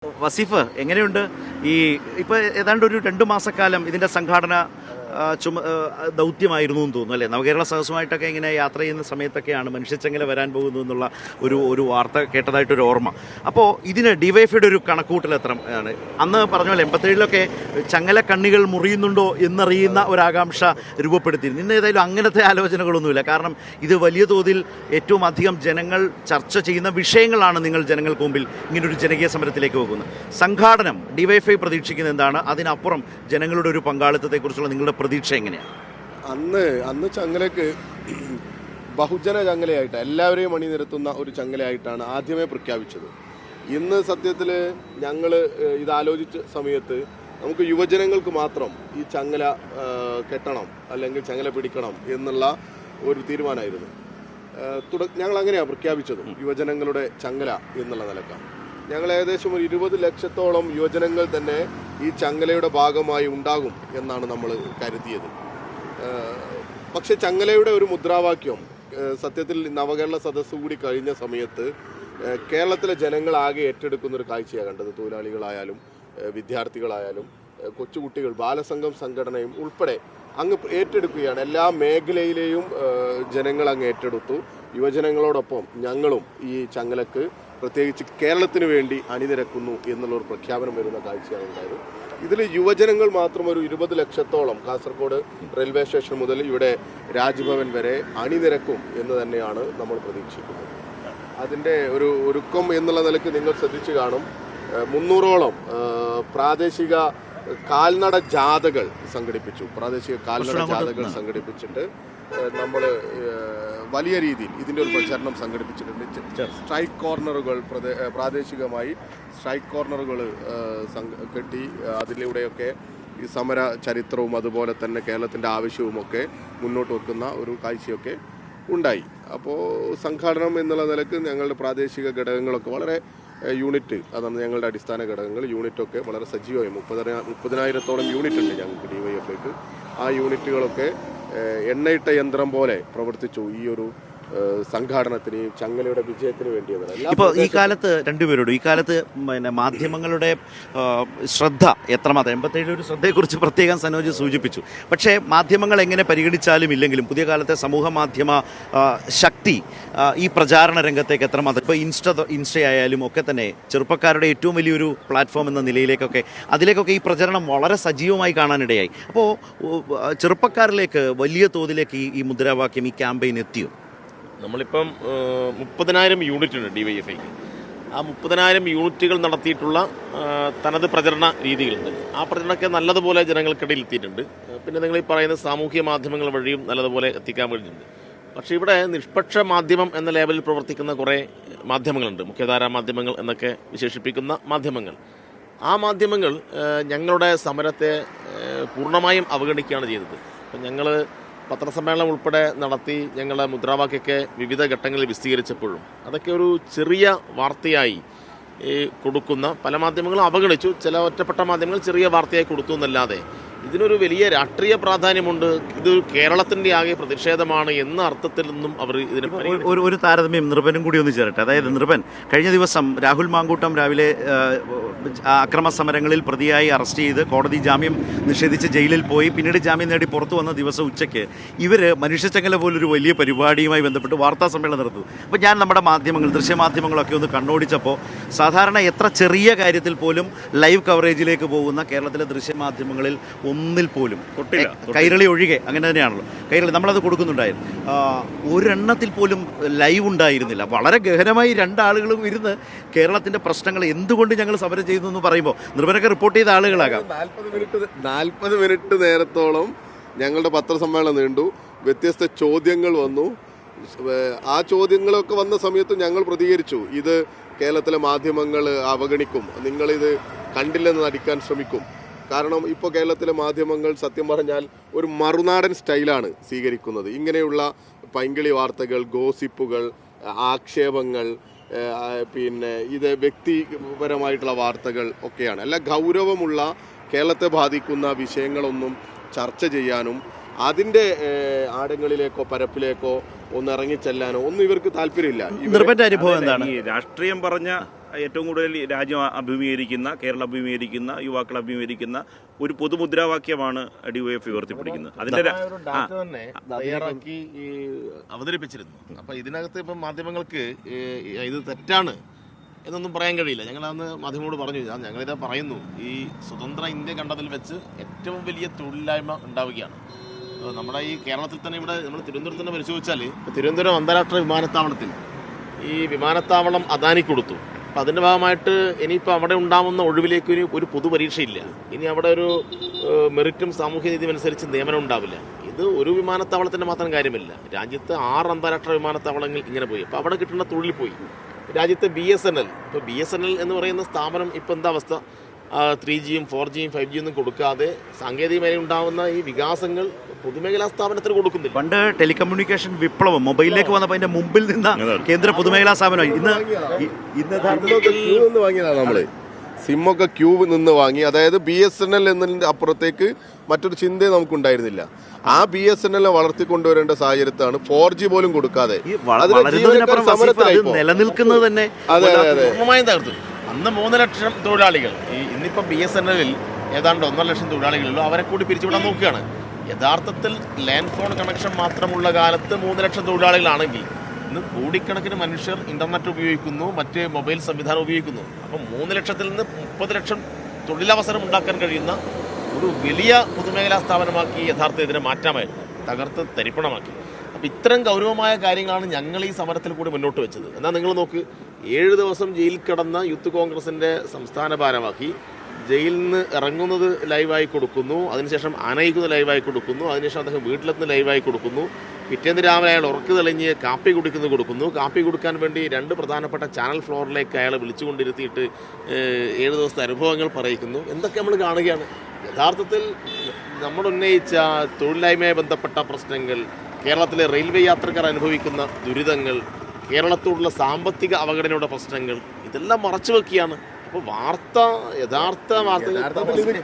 വസീഫ് എങ്ങനെയുണ്ട് ഈ ഇപ്പോൾ ഏതാണ്ട് ഒരു 2 മാസക്കാലം ഇതിൻ്റെ സംഘാടന ദൗത്യമായിരുന്നു എന്ന് തോന്നുന്നു അല്ലേ? നവകേരള സദസ്സുമായിട്ടൊക്കെ ഇങ്ങനെ യാത്ര ചെയ്യുന്ന സമയത്തൊക്കെയാണ് മനുഷ്യച്ചങ്ങല വരാൻ പോകുന്നു എന്നുള്ള ഒരു വാർത്ത കേട്ടതായിട്ടൊരു ഓർമ്മ. അപ്പോൾ ഇതിന് ഡിവൈഎഫ്ഐയുടെ ഒരു കണക്കൂട്ടൽ എത്ര ആണ്? അന്ന് പറഞ്ഞ പോലെ 87-ലൊക്കെ ചങ്ങല കണ്ണികൾ മുറിയുന്നുണ്ടോ എന്നറിയുന്ന ഒരാകാംക്ഷ രൂപപ്പെടുത്തിയിരുന്നു. ഇന്ന് ഏതായാലും അങ്ങനത്തെ ആലോചനകളൊന്നുമില്ല. കാരണം ഇത് വലിയ തോതിൽ ഏറ്റവും അധികം ജനങ്ങൾ ചർച്ച ചെയ്യുന്ന വിഷയങ്ങളാണ് നിങ്ങൾ ജനങ്ങൾക്ക് മുമ്പിൽ ഇങ്ങനൊരു ജനകീയ സമരത്തിലേക്ക് പോകുന്നത്. സംഘാടനം ഡിവൈഎഫ്ഐ പ്രതീക്ഷിക്കുന്നത് എന്താണ്? അതിനപ്പുറം ജനങ്ങളുടെ ഒരു പങ്കാളിത്തത്തെക്കുറിച്ചുള്ള നിങ്ങളുടെ പ്രതീക്ഷ എങ്ങനെയാണ്? അന്ന് ചങ്ങലക്ക് ബഹുജന ചങ്ങലയായിട്ട് എല്ലാവരെയും അണിനിരത്തുന്ന ഒരു ചങ്ങലയായിട്ടാണ് ആദ്യമേ പ്രഖ്യാപിച്ചത്. ഇന്ന് സത്യത്തിൽ ഞങ്ങൾ ഇതാലോചിച്ച സമയത്ത് നമുക്ക് യുവജനങ്ങൾക്ക് മാത്രം ഈ ചങ്ങല കെട്ടണം അല്ലെങ്കിൽ ചങ്ങല പിടിക്കണം എന്നുള്ള ഒരു തീരുമാനമായിരുന്നു. ഞങ്ങൾ അങ്ങനെയാണ് പ്രഖ്യാപിച്ചതും, യുവജനങ്ങളുടെ ചങ്ങല എന്നുള്ള നിലക്കാണ്. ഞങ്ങൾ ഏകദേശം ഒരു 20 ലക്ഷത്തോളം യുവജനങ്ങൾ തന്നെ ഈ ചങ്ങലയുടെ ഭാഗമായി ഉണ്ടാകും എന്നാണ് നമ്മൾ കരുതിയത്. പക്ഷെ ചങ്ങലയുടെ ഒരു മുദ്രാവാക്യം സത്യത്തിൽ നവകേരള സദസ്സ് കൂടി കഴിഞ്ഞ സമയത്ത് കേരളത്തിലെ ജനങ്ങളാകെ ഏറ്റെടുക്കുന്നൊരു കാഴ്ചയാണ് കണ്ടത്. തൊഴിലാളികളായാലും വിദ്യാർത്ഥികളായാലും കൊച്ചുകുട്ടികൾ, ബാലസംഘം സംഘടനയും ഉൾപ്പെടെ അങ്ങ് ഏറ്റെടുക്കുകയാണ്. എല്ലാ മേഖലയിലെയും ജനങ്ങൾ അങ്ങ് ഏറ്റെടുത്തു. യുവജനങ്ങളോടൊപ്പം ഞങ്ങളും ഈ ചങ്ങലക്ക് പ്രത്യേകിച്ച് കേരളത്തിന് വേണ്ടി അണിനിരക്കുന്നു എന്നുള്ളൊരു പ്രഖ്യാപനം വരുന്ന കാഴ്ചയാണ് ഉണ്ടായത്. ഇതിൽ യുവജനങ്ങൾ മാത്രം ഒരു 20 ലക്ഷത്തോളം കാസർഗോഡ് റെയിൽവേ സ്റ്റേഷൻ മുതൽ ഇവിടെ രാജ്ഭവൻ വരെ അണിനിരക്കും എന്ന് തന്നെയാണ് നമ്മൾ പ്രതീക്ഷിക്കുന്നത്. അതിൻ്റെ ഒരു ഒരുക്കം എന്നുള്ള നിലയ്ക്ക് നിങ്ങൾ ശ്രദ്ധിച്ചു കാണും. 300ഓളം പ്രാദേശിക കാൽനട ജാഥകൾ സംഘടിപ്പിച്ചു. സംഘടിപ്പിച്ചിട്ട് നമ്മൾ വലിയ രീതിയിൽ ഇതിൻ്റെ ഒരു പ്രചരണം സംഘടിപ്പിച്ചിട്ടുണ്ട്. സ്ട്രൈക്ക് കോർണറുകൾ, പ്രാദേശികമായി സ്ട്രൈക്ക് കോർണറുകൾ കെട്ടി അതിലൂടെയൊക്കെ ഈ സമര ചരിത്രവും അതുപോലെ തന്നെ കേരളത്തിൻ്റെ ആവശ്യവുമൊക്കെ മുന്നോട്ട് വെക്കുന്ന ഒരു കാഴ്ചയൊക്കെ ഉണ്ടായി. അപ്പോൾ സംഘാടനം എന്നുള്ള നിലക്ക് ഞങ്ങളുടെ പ്രാദേശിക ഘടകങ്ങളൊക്കെ വളരെ യൂണിറ്റ്, അതാണ് ഞങ്ങളുടെ അടിസ്ഥാന ഘടകങ്ങൾ, യൂണിറ്റൊക്കെ വളരെ സജീവമായി 30,000-ഓളം യൂണിറ്റ് ഉണ്ട് ഞങ്ങൾക്ക് ഡിവൈഎഫ്ഐക്ക്. ആ യൂണിറ്റുകളൊക്കെ എണ്ണയിട്ട യന്ത്രം പോലെ പ്രവർത്തിച്ചു ഈ ഒരു സംഘാടനത്തിന്, ചങ്ങലയുടെ വിജയത്തിന് വേണ്ടിയതാണ്. ഇപ്പോൾ ഈ കാലത്ത് രണ്ടുപേരോടും ഈ കാലത്ത് പിന്നെ മാധ്യമങ്ങളുടെ ശ്രദ്ധ എത്രമാത്രം 87 ഒരു ശ്രദ്ധയെക്കുറിച്ച് പ്രത്യേകം സനോജ് സൂചിപ്പിച്ചു. പക്ഷേ മാധ്യമങ്ങൾ എങ്ങനെ പരിഗണിച്ചാലും ഇല്ലെങ്കിലും പുതിയ കാലത്തെ സമൂഹ മാധ്യമ ശക്തി ഈ പ്രചാരണ രംഗത്തേക്ക് എത്രമാത്രം ഇപ്പോൾ ഇൻസ്റ്റയായാലും ഒക്കെ തന്നെ ചെറുപ്പക്കാരുടെ ഏറ്റവും വലിയൊരു പ്ലാറ്റ്ഫോം എന്ന നിലയിലേക്കൊക്കെ അതിലേക്കൊക്കെ ഈ പ്രചരണം വളരെ സജീവമായി കാണാനിടയായി. അപ്പോൾ ചെറുപ്പക്കാരിലേക്ക് വലിയ തോതിലേക്ക് ഈ മുദ്രാവാക്യം, ഈ ക്യാമ്പയിൻ എത്തിയോ? നമ്മളിപ്പം 30,000 യൂണിറ്റ് ഉണ്ട് ഡിവൈഎഫ്ഐക്ക്. ആ 30,000 യൂണിറ്റുകൾ നടത്തിയിട്ടുള്ള തനത് പ്രചരണ രീതികളുണ്ട്. ആ പ്രചരണമൊക്കെ നല്ലതുപോലെ ജനങ്ങൾക്കിടയിൽ എത്തിയിട്ടുണ്ട്. പിന്നെ നിങ്ങൾ ഈ പറയുന്ന സാമൂഹ്യ മാധ്യമങ്ങൾ വഴിയും നല്ലതുപോലെ എത്തിക്കാൻ വേണ്ടിയിട്ടുണ്ട്. പക്ഷേ ഇവിടെ നിഷ്പക്ഷ മാധ്യമം എന്ന ലേവലിൽ പ്രവർത്തിക്കുന്ന കുറേ മാധ്യമങ്ങളുണ്ട്, മുഖ്യധാരാ മാധ്യമങ്ങൾ എന്നൊക്കെ വിശേഷിപ്പിക്കുന്ന മാധ്യമങ്ങൾ. ആ മാധ്യമങ്ങൾ ഞങ്ങളുടെ സമരത്തെ പൂർണ്ണമായും അവഗണിക്കുകയാണ് ചെയ്തത്. അപ്പം ഞങ്ങൾ പത്രസമ്മേളനം ഉൾപ്പെടെ നടത്തി ഞങ്ങളുടെ മുദ്രാവാക്യമൊക്കെ വിവിധ ഘട്ടങ്ങളിൽ വിശദീകരിച്ചപ്പോഴും അതൊക്കെ ഒരു ചെറിയ വാർത്തയായി കൊടുക്കുന്ന പല മാധ്യമങ്ങളും അവഗണിച്ചു. ചില ഒറ്റപ്പെട്ട മാധ്യമങ്ങൾ ചെറിയ വാർത്തയായി കൊടുത്തു എന്നല്ലാതെ ഇതിനൊരു വലിയ രാഷ്ട്രീയ പ്രാധാന്യമുണ്ട്, ഇത് കേരളത്തിൻ്റെ ആകെ പ്രതിഷേധമാണ് എന്ന അർത്ഥത്തിൽ നിന്നും അവർ ഇതിന് ഒരു താരതമ്യം നിർഭനും കൂടി ഒന്ന് ചേരട്ടെ. അതായത് നിർഭൻ, കഴിഞ്ഞ ദിവസം രാഹുൽ മാങ്കൂട്ടം രാവിലെ അക്രമ സമരങ്ങളിൽ പ്രതിയായി അറസ്റ്റ് ചെയ്ത് കോടതി ജാമ്യം നിഷേധിച്ച് ജയിലിൽ പോയി, പിന്നീട് ജാമ്യം നേടി പുറത്തു വന്ന ദിവസം ഉച്ചയ്ക്ക് ഇവർ മനുഷ്യച്ചങ്ങല പോലൊരു വലിയ പരിപാടിയുമായി ബന്ധപ്പെട്ട് വാർത്താ സമ്മേളനം നടത്തും. അപ്പോൾ ഞാൻ നമ്മുടെ മാധ്യമങ്ങൾ, ദൃശ്യമാധ്യമങ്ങളൊക്കെ ഒന്ന് കണ്ണോടിച്ചപ്പോൾ സാധാരണ എത്ര ചെറിയ കാര്യത്തിൽ പോലും ലൈവ് കവറേജിലേക്ക് പോകുന്ന കേരളത്തിലെ ദൃശ്യമാധ്യമങ്ങളിൽ ഒന്നിൽ പോലും കൈരളി ഒഴികെ, അങ്ങനെ തന്നെയാണല്ലോ കൈരളി, നമ്മളത് കൊടുക്കുന്നുണ്ടായിരുന്നു, ഒരെണ്ണത്തിൽ പോലും ലൈവ് ഉണ്ടായിരുന്നില്ല. വളരെ ഗഹനമായി രണ്ടാളുകളും ഇരുന്ന് കേരളത്തിൻ്റെ പ്രശ്നങ്ങൾ എന്തുകൊണ്ട് ഞങ്ങൾ സമരം ചെയ്യുന്നു എന്ന് പറയുമ്പോൾ നിർഭനൊക്കെ റിപ്പോർട്ട് ചെയ്ത ആളുകളാകാം. 40 മിനിറ്റ് നേരത്തോളം ഞങ്ങളുടെ പത്രസമ്മേളനം നീണ്ടു. വ്യത്യസ്ത ചോദ്യങ്ങൾ വന്നു. ആ ചോദ്യങ്ങളൊക്കെ വന്ന സമയത്ത് ഞങ്ങൾ പ്രതികരിച്ചു. ഇത് കേരളത്തിലെ മാധ്യമങ്ങൾ അവഗണിക്കും, നിങ്ങളിത് കണ്ടില്ലെന്ന് നടിക്കാൻ ശ്രമിക്കും. കാരണം ഇപ്പോൾ കേരളത്തിലെ മാധ്യമങ്ങൾ സത്യം പറഞ്ഞാൽ ഒരു മറുനാടൻ സ്റ്റൈലാണ് സ്വീകരിക്കുന്നത്. ഇങ്ങനെയുള്ള പൈങ്കിളി വാർത്തകൾ, ഗോസിപ്പുകൾ, ആക്ഷേപങ്ങൾ, പിന്നെ ഇത് വ്യക്തിപരമായിട്ടുള്ള വാർത്തകൾ ഒക്കെയാണ്. അല്ല, ഗൗരവമുള്ള കേരളത്തെ ബാധിക്കുന്ന വിഷയങ്ങളൊന്നും ചർച്ച ചെയ്യാനും അതിൻ്റെ ആഴങ്ങളിലേക്കോ പരപ്പിലേക്കോ ഒന്ന് ഇറങ്ങിച്ചെല്ലാനോ ഒന്നും ഇവർക്ക് താല്പര്യമില്ല. നിർഭന്റെ അനുഭവം എന്താണ്? ഈ രാഷ്ട്രീയം പറഞ്ഞ ഏറ്റവും കൂടുതൽ രാജ്യം അഭിമുഖീകരിക്കുന്ന, കേരളം അഭിമുഖീകരിക്കുന്ന, യുവാക്കൾ അഭിമുഖീകരിക്കുന്ന ഒരു പൊതുമുദ്രാവാക്യമാണ് DYFI ഉയർത്തിപ്പിടിക്കുന്നത്. അതിൻ്റെ ഒരു ഡാറ്റ തന്നെ തയ്യാറാക്കി അവതരിപ്പിച്ചിരുന്നു. അപ്പോൾ ഇതിനകത്ത് ഇപ്പം മാധ്യമങ്ങൾക്ക് ഇത് തെറ്റാണ് എന്നൊന്നും പറയാൻ കഴിയില്ല. ഞങ്ങളന്ന് മാധ്യമങ്ങളോട് പറഞ്ഞു, ഞങ്ങളിത് പറയുന്നു, ഈ സ്വതന്ത്ര ഇന്ത്യ കണ്ടതിൽ വെച്ച് ഏറ്റവും വലിയ തൊഴിലില്ലായ്മ ഉണ്ടാവുകയാണ്. നമ്മുടെ ഈ കേരളത്തിൽ തന്നെ, ഇവിടെ നമ്മൾ തിരുവനന്തപുരത്ത് തന്നെ പരിശോധിച്ചാൽ, തിരുവനന്തപുരം അന്താരാഷ്ട്ര വിമാനത്താവളത്തിൽ ഈ വിമാനത്താവളം അദാനി കൊടുത്തു. അപ്പം അതിൻ്റെ ഭാഗമായിട്ട് ഇനിയിപ്പോൾ അവിടെ ഉണ്ടാകുന്ന ഒഴിവിലേക്ക് ഒരു പൊതുപരീക്ഷയില്ല. ഇനി അവിടെ ഒരു മെറിറ്റും സാമൂഹ്യ നീതിയും അനുസരിച്ച് നിയമനം ഉണ്ടാവില്ല. ഇത് ഒരു വിമാനത്താവളത്തിൻ്റെ മാത്രം കാര്യമില്ല. രാജ്യത്ത് 6 അന്താരാഷ്ട്ര വിമാനത്താവളങ്ങൾ ഇങ്ങനെ പോയി. അപ്പോൾ അവിടെ കിട്ടുന്ന തൊഴിൽ പോയി. രാജ്യത്തെ BSNL, ഇപ്പോൾ BSNL എന്ന് പറയുന്ന സ്ഥാപനം ഇപ്പോൾ എന്താ അവസ്ഥ? 3Gയും 4Gയും 5G ഒന്നും കൊടുക്കാതെ സാങ്കേതികമായി ഉണ്ടാകുന്ന ഈ വികാസങ്ങൾ പൊതുമേഖലാ സ്ഥാപനത്തിന് കൊടുക്കുന്നില്ല. പണ്ട് ടെലികമ്മ്യൂണിക്കേഷൻ വിപ്ലവം മൊബൈലിലേക്ക് വന്നപ്പോൾ അതിന്റെ മുമ്പിൽ നിന്ന കേന്ദ്ര പൊതുമേഖലാ സ്ഥാപനമായി. ക്യൂ നിന്ന് വാങ്ങിയതാണ് നമ്മള്. സിമ്മൊക്കെ ക്യൂ നിന്ന് വാങ്ങി. അതായത് BSNL എന്നതിന്റെ അപ്പുറത്തേക്ക് മറ്റൊരു ചിന്തയെ നമുക്കുണ്ടായിരുന്നില്ല. ആ BSNL വളർത്തിക്കൊണ്ടുവരേണ്ട സാഹചര്യത്താണ് 4G പോലും കൊടുക്കാതെ നിലനിൽക്കുന്നത് തന്നെ. പൂർണ്ണമായും തകർത്തു. അന്ന് 3 ലക്ഷം തൊഴിലാളികൾ, ഇന്നിപ്പം BSNL ഏതാണ്ട് 1.5 ലക്ഷം തൊഴിലാളികളുള്ളൂ. അവരെ കൂടി പിരിച്ചുവിടാൻ നോക്കുകയാണ്. യഥാർത്ഥത്തിൽ ലാൻഡ് ഫോൺ കണക്ഷൻ മാത്രമുള്ള കാലത്ത് 3 ലക്ഷം തൊഴിലാളികളാണെങ്കിൽ ഇന്ന് കോടിക്കണക്കിന് മനുഷ്യർ ഇന്റർനെറ്റ് ഉപയോഗിക്കുന്നു, മറ്റ് മൊബൈൽ സംവിധാനം ഉപയോഗിക്കുന്നു. അപ്പം 3 ലക്ഷത്തിൽ നിന്ന് 30 ലക്ഷം തൊഴിലവസരം ഉണ്ടാക്കാൻ കഴിയുന്ന ഒരു വലിയ പൊതുമേഖലാ സ്ഥാപനമാക്കി യഥാർത്ഥത്തിൽ ഇതിനെ മാറ്റാമായിരുന്നു. തകർത്ത് തരിപ്പണമാക്കി. അപ്പം ഇത്തരം ഗൗരവമായ കാര്യങ്ങളാണ് ഞങ്ങൾ ഈ സമരത്തിൽ കൂടി മുന്നോട്ട് വെച്ചത്. എന്നാൽ നിങ്ങൾ നോക്ക്, 7 ദിവസം ജയിലിൽ കിടന്ന യൂത്ത് കോൺഗ്രസിൻ്റെ സംസ്ഥാന ഭാരവാഹി ജയിലിൽ നിന്ന് ഇറങ്ങുന്നത് ലൈവായി കൊടുക്കുന്നു, അതിനുശേഷം ആനയിക്കുന്നത് ലൈവായി കൊടുക്കുന്നു, അതിനുശേഷം അദ്ദേഹം വീട്ടിലെത്തുന്ന ലൈവായി കൊടുക്കുന്നു, പിറ്റേന്ന് രാവിലെ അയാൾ ഉറക്ക് തെളിഞ്ഞ് കാപ്പി കുടിക്കുന്നത് കൊടുക്കുന്നു. കാപ്പി കുടിക്കാൻ വേണ്ടി 2 പ്രധാനപ്പെട്ട ചാനൽ ഫ്ലോറിലേക്ക് അയാളെ വിളിച്ചുകൊണ്ടിരുത്തിയിട്ട് 7 ദിവസത്തെ അനുഭവങ്ങൾ പറയിക്കുന്നു. എന്തൊക്കെ നമ്മൾ കാണുകയാണ്. യഥാർത്ഥത്തിൽ നമ്മൾ ഉന്നയിച്ച തൊഴിലില്ലായ്മയുമായി ബന്ധപ്പെട്ട പ്രശ്നങ്ങൾ, കേരളത്തിലെ റെയിൽവേ യാത്രക്കാർ അനുഭവിക്കുന്ന ദുരിതങ്ങൾ, കേരളത്തോടുള്ള സാമ്പത്തിക അവഗണനയുടെ പ്രശ്നങ്ങൾ, ഇതെല്ലാം മറച്ചു വെക്കുകയാണ്. അപ്പോൾ യഥാർത്ഥ വാർത്തകൾ